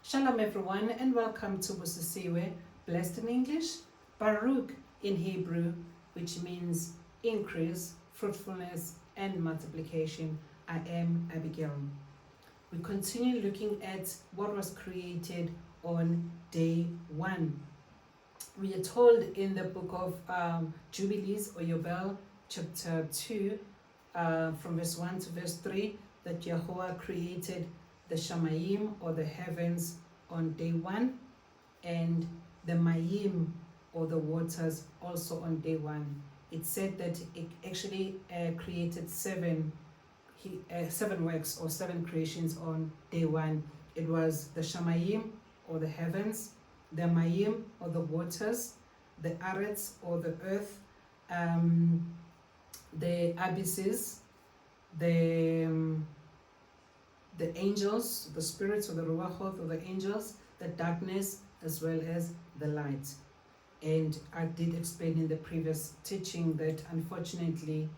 Shalom everyone and welcome to Busisiwe, blessed in English, Baruch in Hebrew, which means increase, fruitfulness and multiplication. I am Abigail. We continue looking at what was created on day 1. We are told in the book of Jubilees or Yobel, chapter 2, from verse 1 to verse 3, that Yahweh created the Shamaim or the heavens on day 1 and the Maim or the waters also on day 1. It said that it actually created seven works or 7 creations on day 1. It was the Shamaim or the heavens, the Maim or the waters, the Arets or the earth, the abysses, the angels, the spirits or the ruachot or the angels, the darkness as well as the light. And I did explain in the previous teaching that unfortunately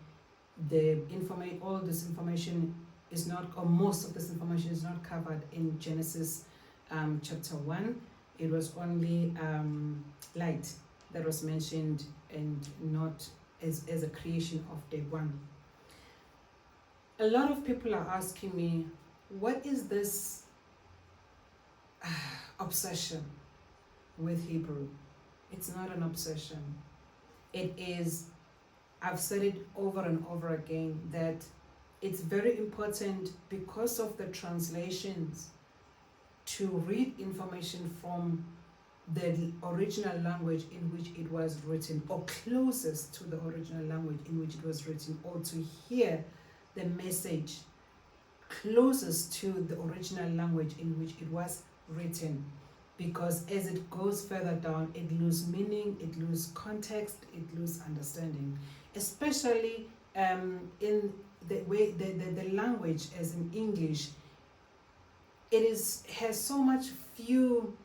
all this information is not, or most of this information is not covered in Genesis chapter 1. It was only light that was mentioned and not as a creation of day 1. A lot of people are asking me, what is this obsession with Hebrew? It's not an obsession. It is, I've said it over and over again, that it's very important because of the translations to read information from the original language in which it was written, or closest to the original language in which it was written, or to hear the message closest to the original language in which it was written, because as it goes further down, it loses meaning, it loses context, it loses understanding, especially in the way the language as in English. Has so much few.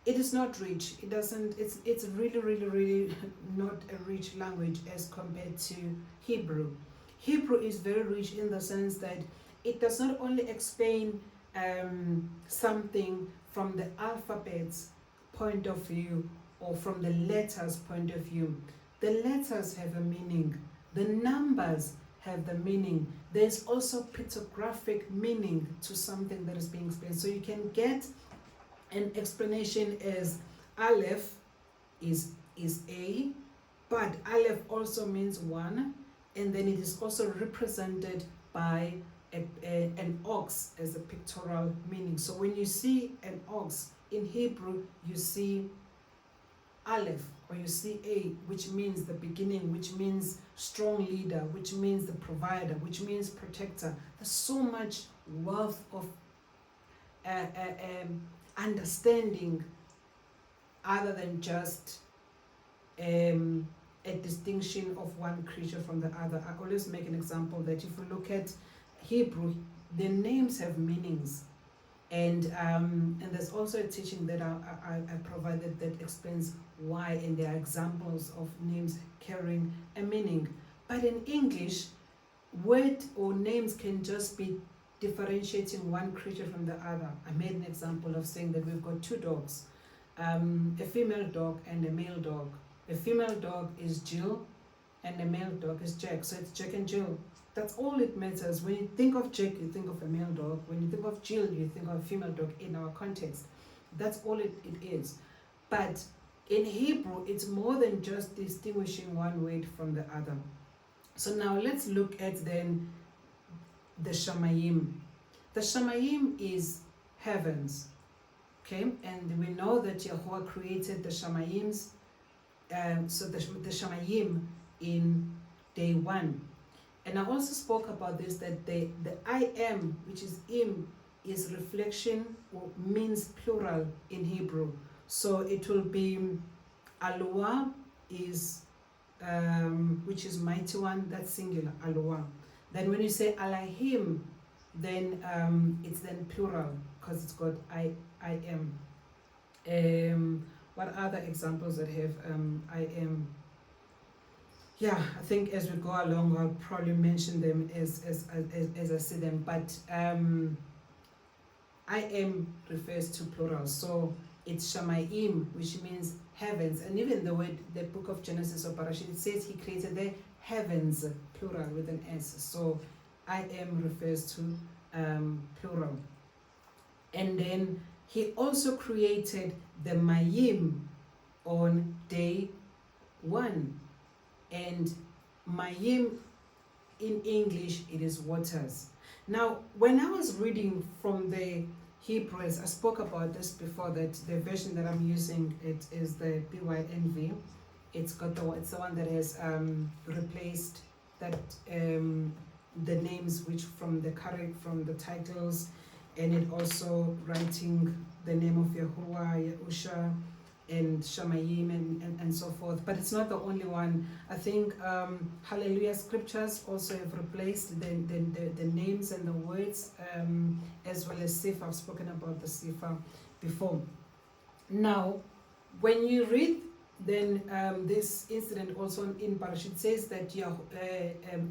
It is not rich. It doesn't. It's really not a rich language as compared to Hebrew. Hebrew is very rich in the sense that it does not only explain something from the alphabet's point of view or from the letters point of view. The letters have a meaning. The numbers have the meaning. There's also pictographic meaning to something that is being explained. So you can get an explanation as Aleph is A, but Aleph also means 1, and then it is also represented by an ox as a pictorial meaning. So when you see an ox in Hebrew, you see Aleph or you see A, which means the beginning, which means strong leader, which means the provider, which means protector. There's so much wealth of understanding other than just a distinction of one creature from the other. I always make an example that if you look at Hebrew, the names have meanings, and there's also a teaching that I provided that explains why, and there are examples of names carrying a meaning. But in English, word or names can just be differentiating one creature from the other. I made an example of saying that we've got 2 dogs, a female dog and a male dog. A female dog is Jill and a male dog is Jack. So it's Jack and Jill. That's all it matters. When you think of Jack, you think of a male dog. When you think of Jill, you think of a female dog in our context. That's all it is. But in Hebrew, it's more than just distinguishing one word from the other. So now let's look at then the Shamaim. The Shamaim is heavens. Okay, and we know that Yahweh created the Shamaims, so the Shamayim in day 1. And I also spoke about this, that the I am, which is im, is reflection or means plural in Hebrew. So it will be Alua is, which is mighty one, that's singular, Alua. Then when you say Alahim, then it's then plural because it's got I am. What other examples that have I am? Yeah, I think as we go along, I'll probably mention them as I see them. But I am refers to plural. So it's Shamaim, which means heavens. And even the book of Genesis or Parashah, it says he created the heavens, plural with an S. So I am refers to plural. And then he also created the Maim on day 1. And Maim in English, it is waters. Now, when I was reading from the Hebrews, I spoke about this before, that the version that I'm using, it is the BYNV. It's the one that has replaced that the names which from the titles, and it also writing the name of Yahuwah, Yahusha, and Shamaim and so forth. But it's not the only one. I think Hallelujah Scriptures also have replaced the names and the words, as well as Sif. I've spoken about the Sifa before. Now, when you read then this incident also in Parashah, it says that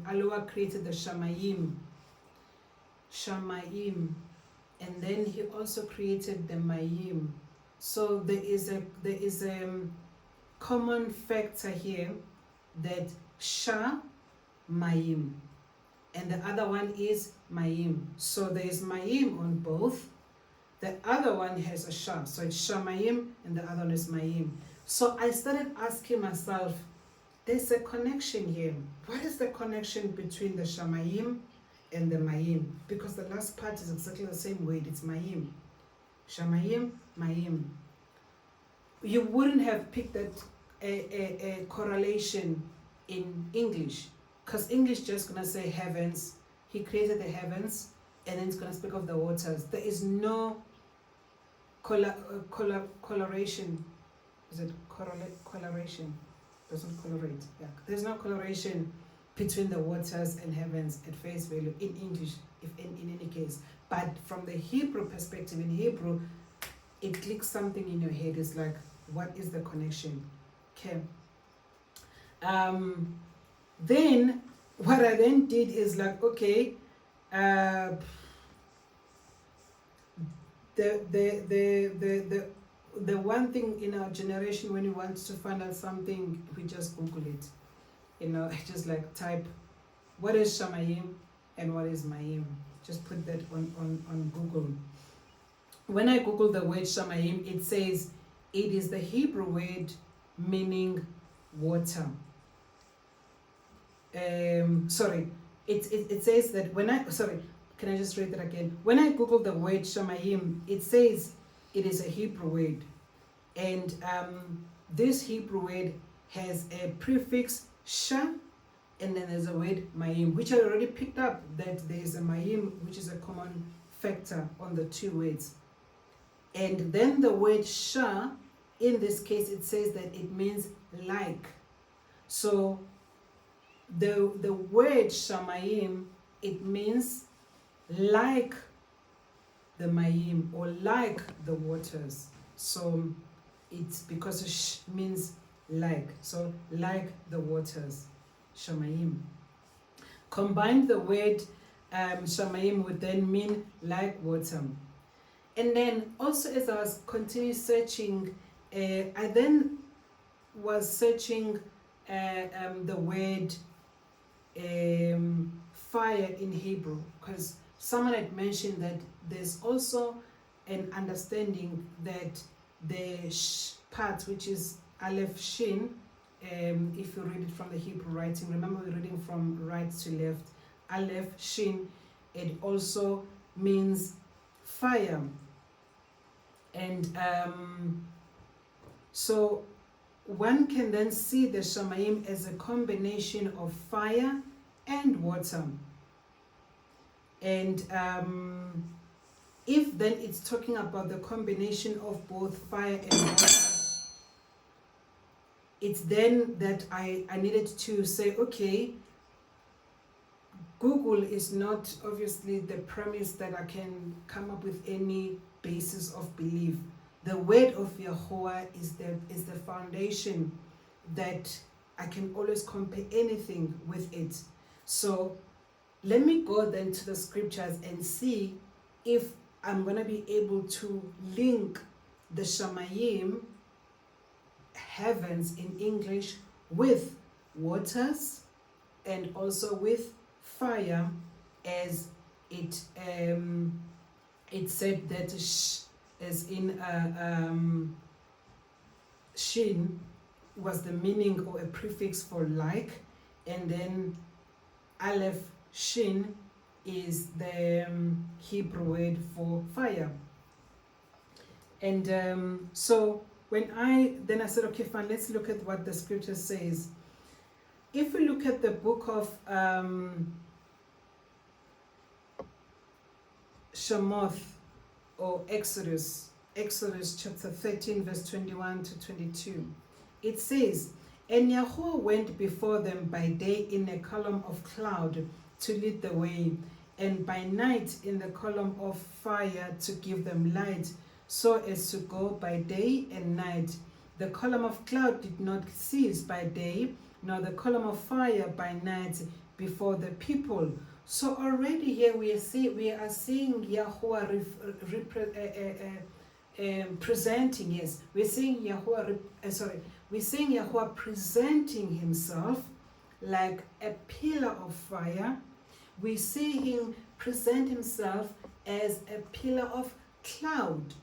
Allah created the Shamaim, and then he also created the Maim. So there is a common factor here, that Maim, and the other one is Maim. So there is Maim on both. The other one has a Sha, so it's Shamaim, and the other one is Maim. So I started asking myself, there's a connection here. What is the connection between the Shamaim and the Maim? Because the last part is exactly the same word, it's Maim. Shamaim, Maim. You wouldn't have picked that a correlation in English, because English just gonna say heavens. He created the heavens, and then it's gonna speak of the waters. There is no coloration. Is it coloration? Doesn't colorate. Yeah. There's no coloration between the waters and heavens at face value in English, if in any case. But from the Hebrew perspective, in Hebrew, it clicks something in your head. It's like, what is the connection? Okay. Then what I then did is like, okay, the one thing in our generation, when you want to find out something, we just Google it. Just like type, what is Shamaim and what is Maim? Just put that on Google. When I Google the word Shamaim, it says it is the Hebrew word meaning water. It says that can I just read that again? When I Google the word Shamaim, it says it is a Hebrew word. And this Hebrew word has a prefix Sha, and then there's a word Maim, which I already picked up that there is a Maim, which is a common factor on the two words. And then the word Sha, in this case, it says that it means like. So the word Shamaim, it means like the Maim, or like the waters. So it's because Sh means like. So like the waters, Shamaim. Combine the word Shamaim would then mean like water. And then also, as I was continuing searching, I then was searching the word fire in Hebrew, because someone had mentioned that there's also an understanding that the sh part, which is Aleph Shin, if you read it from the Hebrew writing, remember we're reading from right to left, Aleph Shin, it also means fire. And so one can then see the Shamaim as a combination of fire and water. And if then it's talking about the combination of both fire and water, it's then that I needed to say, okay, Google is not obviously the premise that I can come up with any basis of belief. The word of Yahuwah is the foundation that I can always compare anything with it. So let me go then to the scriptures and see if I'm going to be able to link the Shamaim, heavens in English, with waters and also with fire, as it said that as in shin was the meaning or a prefix for like, and then aleph shin is the Hebrew word for fire. And so when I said, okay, fine, let's look at what the scripture says. If we look at the book of Shemoth or Exodus chapter 13 verse 21 to 22, it says, "And Yahweh went before them by day in a column of cloud to lead the way, and by night in the column of fire to give them light, so as to go by day and night. The column of cloud did not cease by day, nor the column of fire by night before the people." So already here we are seeing Yahweh presenting, yes, we're seeing Yahweh presenting himself like a pillar of fire. We see him present himself as a pillar of cloud.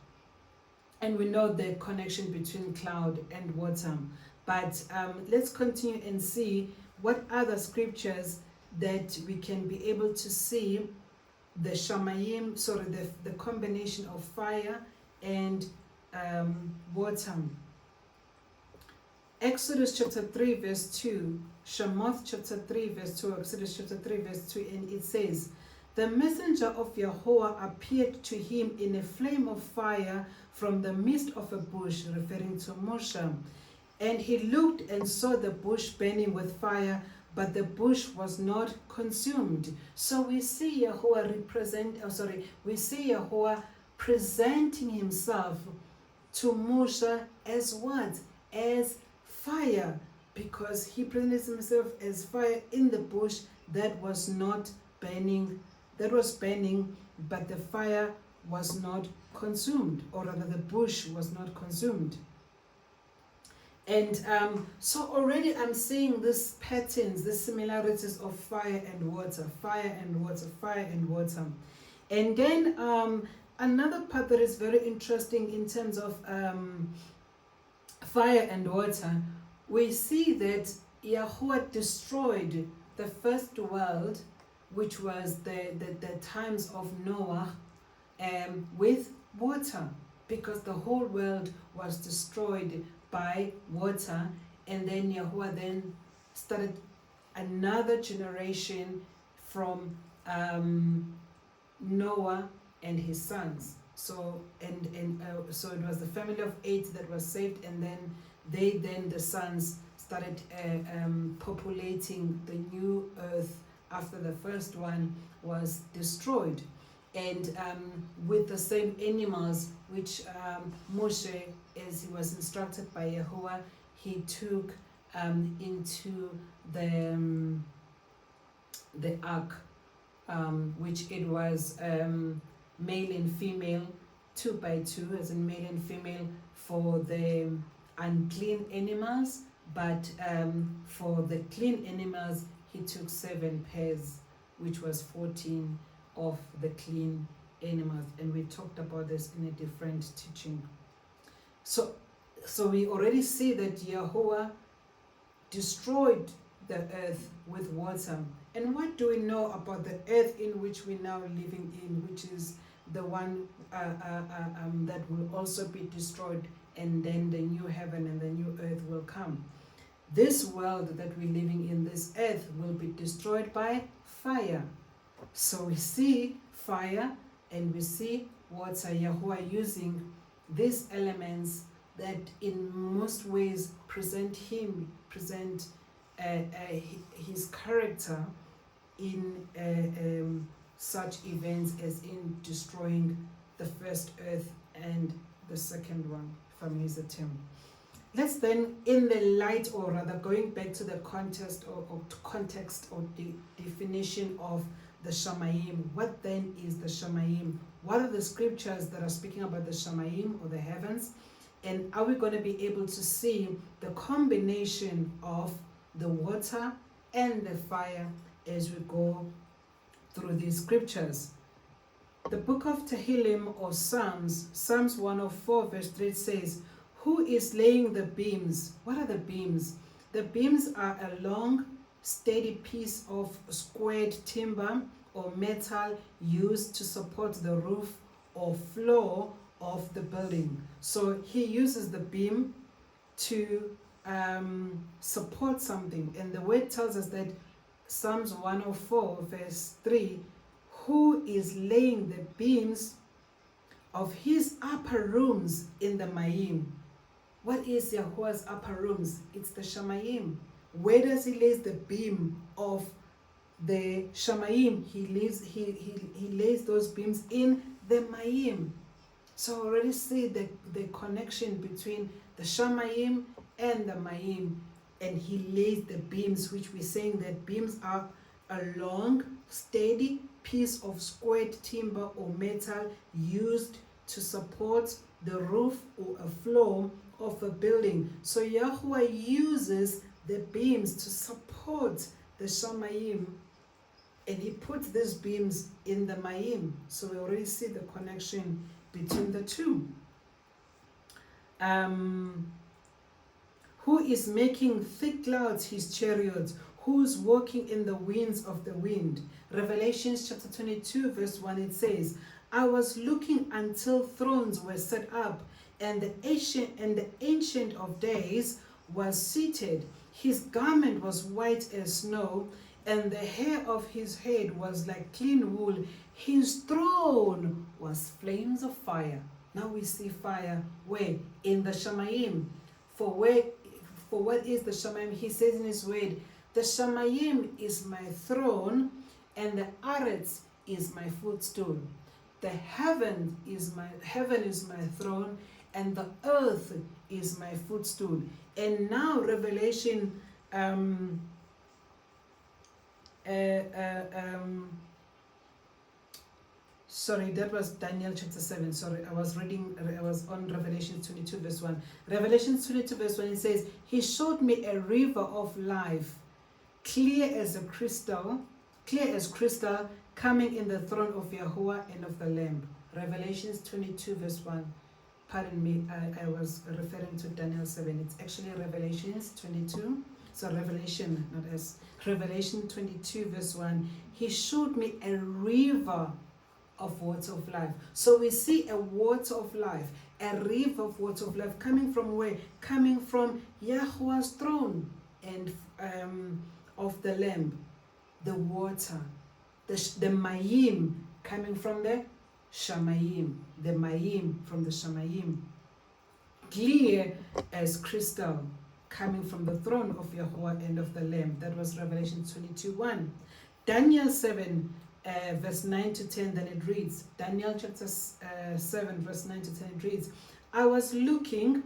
And we know the connection between cloud and water. But let's continue and see what other scriptures that we can be able to see the Shamaim, the combination of fire and water. Exodus chapter 3 verse 2, Shemoth chapter 3 verse 2, Exodus chapter 3 verse 2, and it says, "The messenger of Yahweh appeared to him in a flame of fire from the midst of a bush," referring to Moshe. "And he looked and saw the bush burning with fire, but the bush was not consumed." So we see Yahweh presenting himself to Moshe as what? As fire, because he presented himself as fire in the bush that was not burning, that was burning, but the fire was not consumed, or rather the bush was not consumed. And so already I'm seeing these patterns, the similarities of fire and water, fire and water, fire and water. And then another part that is very interesting in terms of fire and water, we see that Yahweh destroyed the first world, which was the times of Noah, with water, because the whole world was destroyed by water. And then Yahweh then started another generation from Noah and his sons. So so it was the family of 8 that was saved, and then the sons started populating the new earth after the first one was destroyed. And with the same animals which Moshe, as he was instructed by Yahweh, he took into the ark, which it was male and female, 2 by 2, as in male and female for the unclean animals, but for the clean animals he took 7 pairs, which was 14 of the clean animals. And we talked about this in a different teaching. So we already see that Yahweh destroyed the earth with water. And what do we know about the earth in which we're now living in, which is the one that will also be destroyed, and then the new heaven and the new earth will come? This world that we're living in, this earth, will be destroyed by fire. So we see fire and we see water, Yahweh using these elements that in most ways present his character in such events as in destroying the first earth and the second one, if I may use the term. Let's then, in the light, or rather going back to the context or the definition of the Shamaim, what then is the Shamaim? what are the scriptures that are speaking about the Shamaim or the heavens, and are we going to be able to see the combination of the water and the fire as we go through these scriptures. The book of Tehillim or Psalms 104 verse 3 says, who is laying the beams? What are the beams? The beams are a long, steady piece of squared timber or metal used to support the roof or floor of the building. So he uses the beam to support something. And the word tells us that Psalms 104 verse 3, who is laying the beams of his upper rooms in the Maim. What is Yahuwah's upper rooms? It's the Shamaim. Where does he lay the beam of the Shamaim? He lays those beams in the Maim. So already see the connection between the Shamaim and the Maim. And he lays the beams, which we're saying that beams are a long, steady piece of squared timber or metal used to support the roof or a floor of a building. So Yahuwah uses the beams to support the Shamaim, and he puts these beams in the Maim. So we already see the connection between the two. Who is making thick clouds his chariots? Who's walking in the winds of the wind? Revelations chapter 22 verse 1, it says, I was looking until thrones were set up, and the ancient of days was seated. His garment was white as snow, and the hair of his head was like clean wool. His throne was flames of fire. Now we see fire where? In the Shamaim. For what is the Shamaim? He says in his word, the Shamaim is my throne, and the Aretz is my footstool. The heaven is my throne, and the earth is my footstool. And now Revelation sorry, that was Daniel chapter 7. Sorry, I was on Revelation 22 verse 1. Revelation 22 verse 1, it says, he showed me a river of life, clear as crystal, coming in the throne of Yahuwah and of the Lamb. Revelations 22 verse 1. Pardon me, I was referring to Daniel 7. It's actually Revelations 22. So Revelation 22 verse 1. He showed me a river of water of life. So we see a water of life, a river of water of life coming from where? Coming from Yahuwah's throne and of the Lamb. The water, the Maim coming from the Shamaim. The Maim from the Shamaim. Clear as crystal coming from the throne of Yahuwah and of the Lamb. That was Revelation 22:1. Daniel 7 verse 9 to 10, then it reads, Daniel chapter 7 verse 9 to 10, it reads, I was looking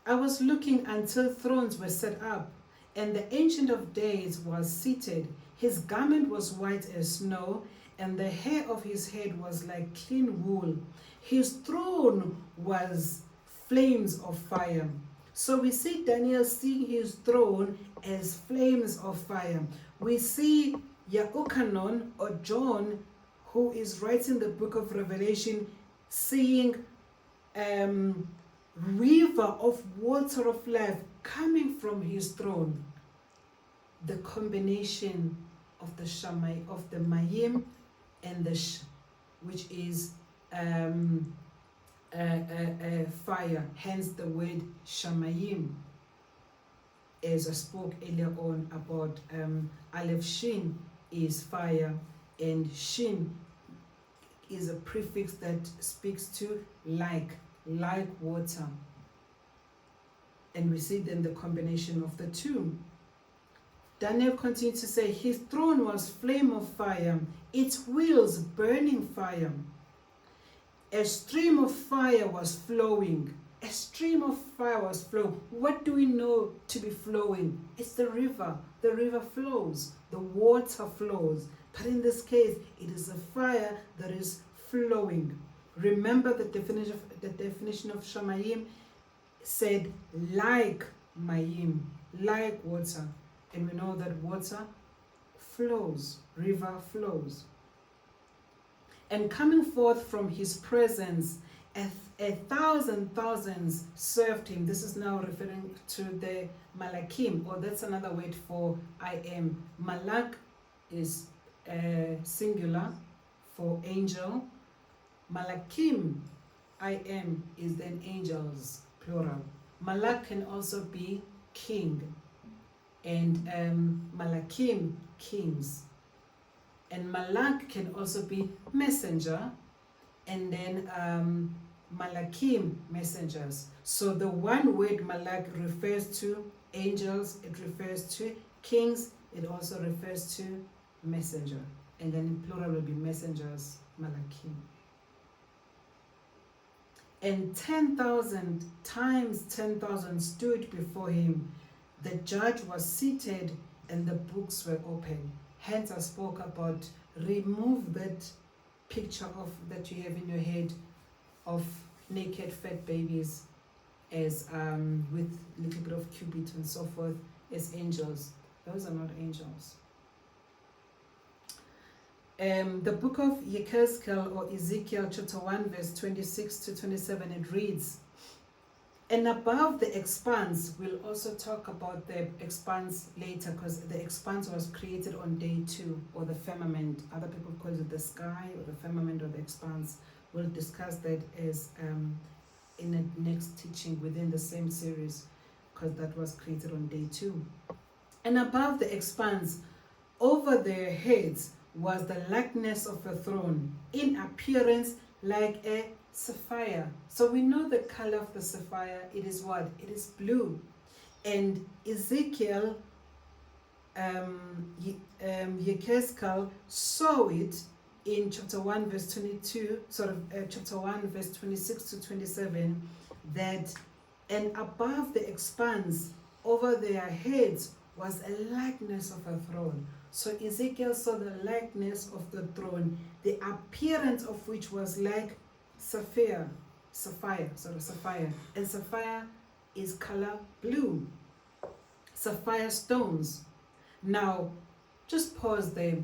until thrones were set up, and the Ancient of Days was seated. His garment was white as snow, and the hair of his head was like clean wool. His throne was flames of fire. So we see Daniel seeing his throne as flames of fire. We see Yahukanon or John, who is writing the book of Revelation, seeing river of water of life coming from his throne. The combination of the Shamai, of the Maim and the which is fire, hence the word Shamayim. As I spoke earlier on about Aleph Shin is fire, and Shin is a prefix that speaks to like water. And we see then the combination of the two. Daniel continued to say, his throne was flame of fire, its wheels burning fire. A stream of fire was flowing. A stream of fire was flowing. What do we know to be flowing? It's the river. The river flows. The water flows. But in this case, it is a fire that is flowing. Remember the definition of Shamaim said like Maim, like water. And we know that water flows, river flows. And coming forth from his presence, a thousand thousands served him. This is now referring to the Malakim, or that's another word for I am. Malak is singular for angel. Malakim, I am, is then angels, plural. Malak can also be king, and Malakim, kings. And Malak can also be messenger, and then Malakim, messengers. So the one word Malak refers to angels, it refers to kings, it also refers to messenger. And then in plural will be messengers, Malakim. And 10,000 times 10,000 stood before him. The judge was seated and the books were open. Hence I spoke about, remove that picture of that you have in your head of naked fat babies as with a little bit of cubit and so forth as angels. Those are not angels. The book of Yechezkel or Ezekiel chapter 1 verse 26 to 27, it reads, and above the expanse, we'll also talk about the expanse later, because the expanse was created on day 2, or the firmament. Other people call it the sky or the firmament or the expanse. We'll discuss that as in the next teaching within the same series, because that was created on day 2. And above the expanse, over their heads, was the likeness of a throne, in appearance like a sapphire. So we know the color of the sapphire. It is what? It is blue. And Ezekiel, Yechezkel saw it in chapter 1 verse 22, chapter 1 verse 26 to 27, that and above the expanse over their heads was a likeness of a throne. So Ezekiel saw the likeness of the throne, the appearance of which was like sapphire. And sapphire is color blue. Sapphire stones. Now, just pause there.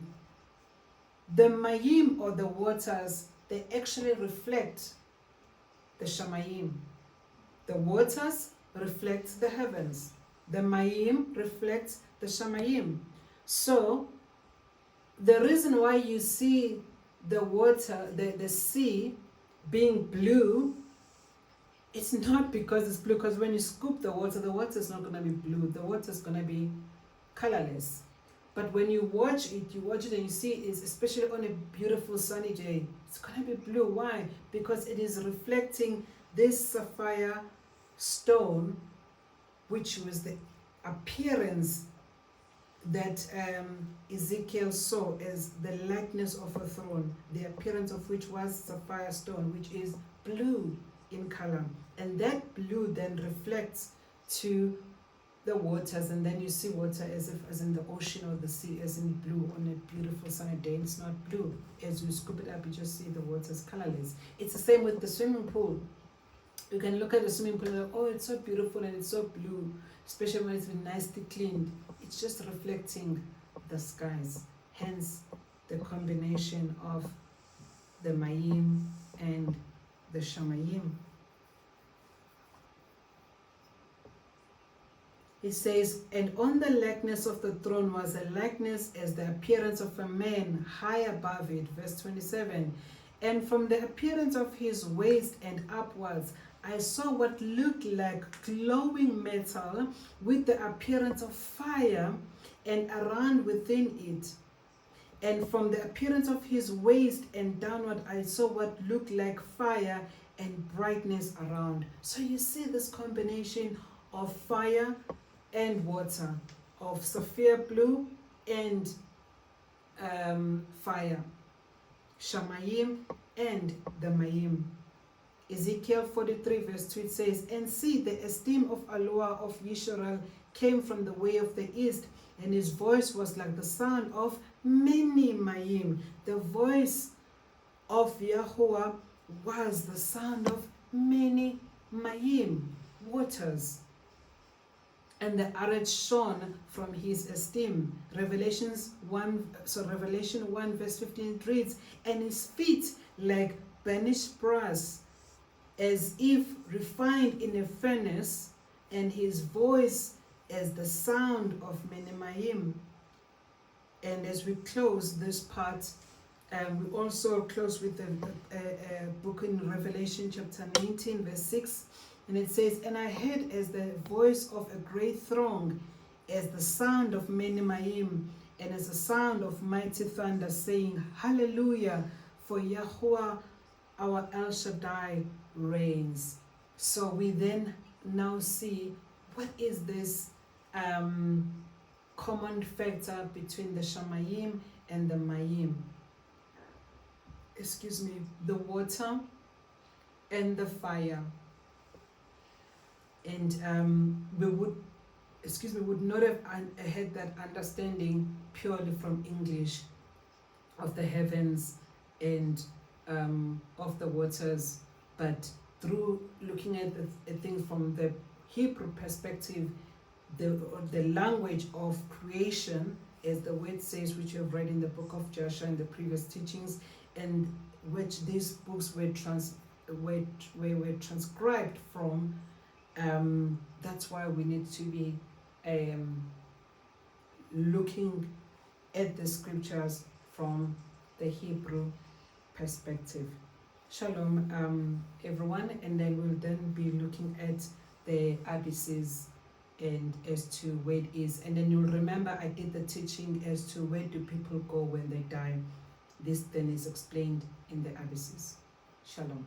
The Maim, or the waters, they actually reflect the Shamaim. The waters reflect the heavens. The Maim reflects the Shamaim. So, the reason why you see the water, the sea being blue, it's not because it's blue, because when you scoop the water is not going to be blue. The water is going to be colorless. But when you watch it and you see it, especially on a beautiful sunny day, it's going to be blue. Why? Because it is reflecting this sapphire stone, which was the appearance that Ezekiel saw as the likeness of a throne, the appearance of which was sapphire stone, which is blue in color. And that blue then reflects to the waters, and then you see water as in the ocean or the sea, as in blue on a beautiful sunny day. It's not blue. As you scoop it up, you just see the water's colorless. It's the same with the swimming pool. You can look at the swimming pool and go, oh, it's so beautiful and it's so blue, especially when it's been nicely cleaned. It's just reflecting the skies. Hence, the combination of the Maim and the Shamaim. It says, and on the likeness of the throne was a likeness as the appearance of a man high above it. Verse 27. And from the appearance of his waist and upwards, I saw what looked like glowing metal with the appearance of fire, and around within it. And from the appearance of his waist and downward, I saw what looked like fire and brightness around. So you see this combination of fire and water, of sapphire blue and fire. Shamaim and the Maim. Ezekiel 43 verse 2, it says, and see, the esteem of Alua of Yisrael came from the way of the east, and his voice was like the sound of many Maim. The voice of Yahuwah was the sound of many Maim, waters. And the earth shone from his esteem. Revelation 1 verse 15 reads, and his feet like burnished brass, as if refined in a furnace, and his voice as the sound of many Maim. And as we close this part, we also close with a book in Revelation chapter 19 verse 6. And it says, and I heard as the voice of a great throng, as the sound of many Maim, and as the sound of mighty thunder, saying, Hallelujah, for Yahuwah our El Shaddai reigns. So we then now see what is this common factor between the Shamaim and the Maim. The water and the fire. And we would not have had that understanding purely from English of the heavens and of the waters, but through looking at things from the Hebrew perspective, the language of creation, as the word says, which you have read in the book of Joshua in the previous teachings, and which these books were transcribed from. That's why we need to be looking at the scriptures from the Hebrew perspective. Shalom, everyone, and then we'll then be looking at the abysses and as to where it is. And then you'll remember I did the teaching as to where do people go when they die. This then is explained in the abysses. Shalom.